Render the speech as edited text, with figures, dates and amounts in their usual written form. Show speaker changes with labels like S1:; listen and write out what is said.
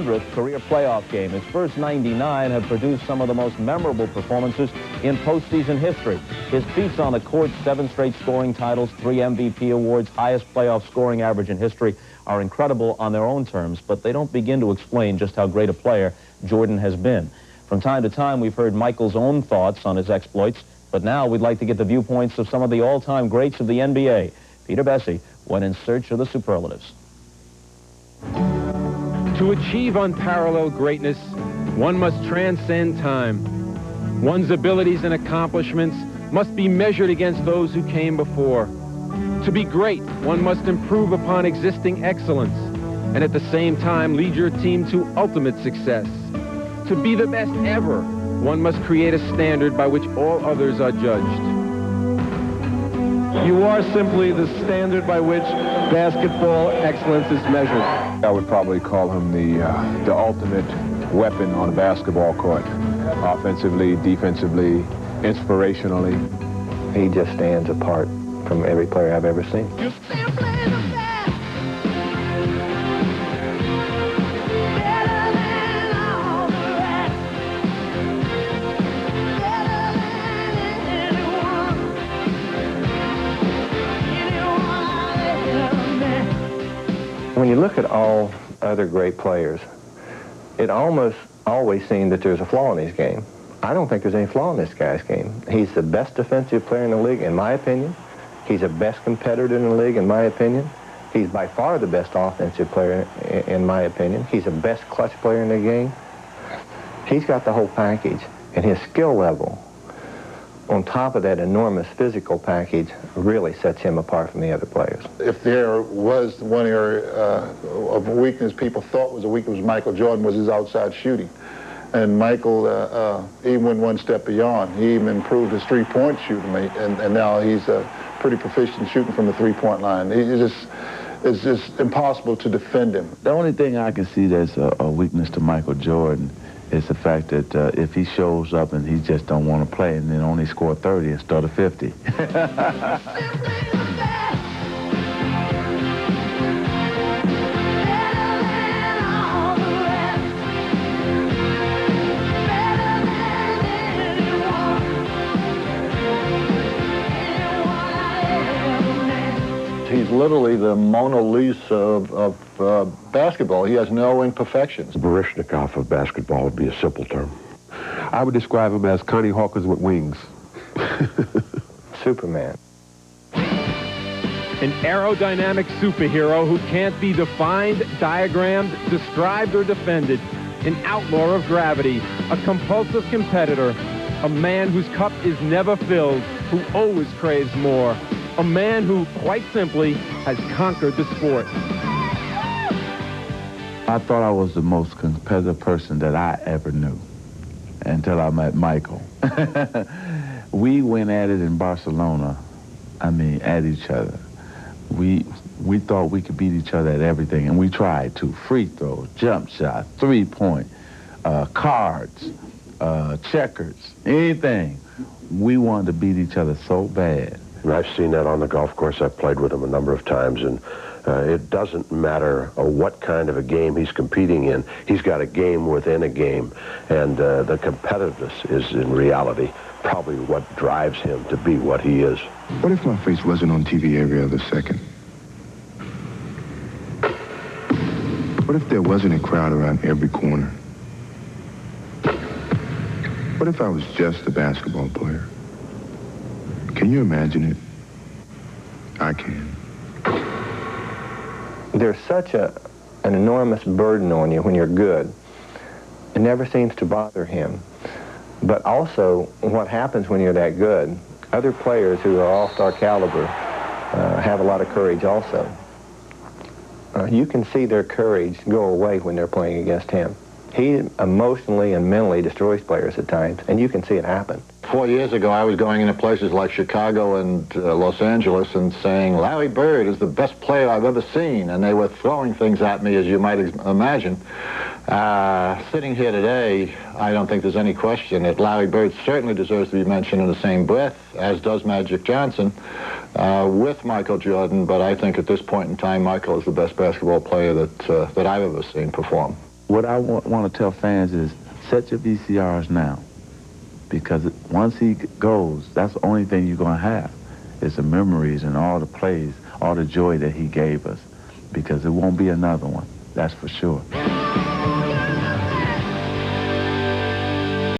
S1: 100th career playoff game. His first 99 have produced some of the most memorable performances in postseason history. His feats on the court, 7 straight scoring titles, 3 MVP awards, highest playoff scoring average in history, are incredible on their own terms, but they don't begin to explain just how great a player Jordan has been. From time to time, we've heard Michael's own thoughts on his exploits, but now we'd like to get the viewpoints of some of the all-time greats of the NBA. Peter Bessie went in search of the superlatives.
S2: To achieve unparalleled greatness, one must transcend time. One's abilities and accomplishments must be measured against those who came before. To be great, one must improve upon existing excellence, and at the same time lead your team to ultimate success. To be the best ever, one must create a standard by which all others are judged.
S3: You are simply the standard by which basketball excellence is measured.
S4: I would probably call him the ultimate weapon on a basketball court. Offensively, defensively, inspirationally.
S5: He just stands apart from every player I've ever seen. When you look at all other great players, it almost always seems that there's a flaw in his game. I don't think there's any flaw in this guy's game. He's the best defensive player in the league, in my opinion. He's the best competitor in the league, in my opinion. He's by far the best offensive player, in my opinion. He's the best clutch player in the game. He's got the whole package, and his skill level, on top of that enormous physical package, really sets him apart from the other players.
S6: If there was one area of weakness people thought was a weakness with Michael Jordan was his outside shooting. And Michael even went one step beyond. He even improved his three-point shooting, and now he's pretty proficient shooting from the three-point line. It's just impossible to defend him.
S7: The only thing I can see that's a weakness to Michael Jordan is the fact that if he shows up and he just don't want to play and then only score 30 instead of 50.
S6: He's literally the Mona Lisa of basketball. He has no imperfections.
S8: Baryshnikov of basketball would be a simple term.
S4: I would describe him as Connie Hawkins with wings.
S5: Superman.
S2: An aerodynamic superhero who can't be defined, diagrammed, described, or defended. An outlaw of gravity, a compulsive competitor, a man whose cup is never filled, who always craves more. A man who, quite simply, has conquered the sport.
S7: I thought I was the most competitive person that I ever knew until I met Michael. We went at it in Barcelona, at each other. We thought we could beat each other at everything, and we tried to. Free throws, jump shot, three-point, cards, checkers, anything. We wanted to beat each other so bad.
S8: And I've seen that on the golf course. I've played with him a number of times, and it doesn't matter what kind of a game he's competing in. He's got a game within a game, and the competitiveness is, in reality, probably what drives him to be what he is.
S9: What if my face wasn't on TV every other second? What if there wasn't a crowd around every corner? What if I was just a basketball player? Can you imagine it? I can.
S5: There's such an enormous burden on you when you're good. It never seems to bother him. But also, what happens when you're that good, other players who are all-star caliber have a lot of courage also. You can see their courage go away when they're playing against him. He emotionally and mentally destroys players at times, and you can see it happen.
S6: 4 years ago, I was going into places like Chicago and Los Angeles and saying, Larry Bird is the best player I've ever seen, and they were throwing things at me, as you might imagine. Sitting here today, I don't think there's any question that Larry Bird certainly deserves to be mentioned in the same breath, as does Magic Johnson, with Michael Jordan, but I think at this point in time, Michael is the best basketball player that I've ever seen perform.
S7: what I want to tell fans is set your VCRs now, because once he goes, that's the only thing you're going to have is the memories and all the plays, all the joy that he gave us, because it won't be another one, that's for sure.